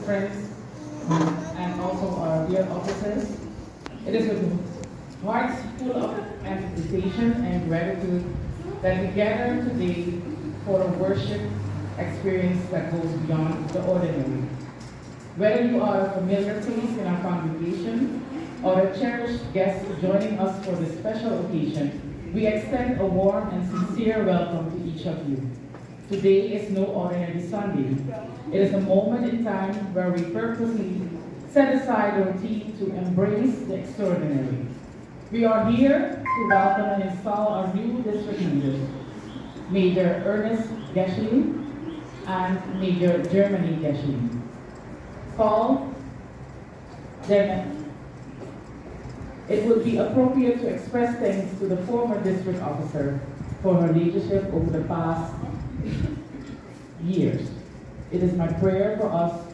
friends, and also our dear officers. It is with hearts full of anticipation and gratitude that we gather today for a worship experience that goes beyond the ordinary. Whether you are a familiar face in our congregation or a cherished guest joining us for this special occasion, we extend a warm and sincere welcome to each of you. Today is no ordinary Sunday. It is a moment in time where we purposely set aside the routine to embrace the extraordinary. We are here to welcome and install our new district leaders, Major Ernest Geschling and Major Germany Geschling. Paul, it would be appropriate to express thanks to the former district officer for her leadership over the past years. It is my prayer for us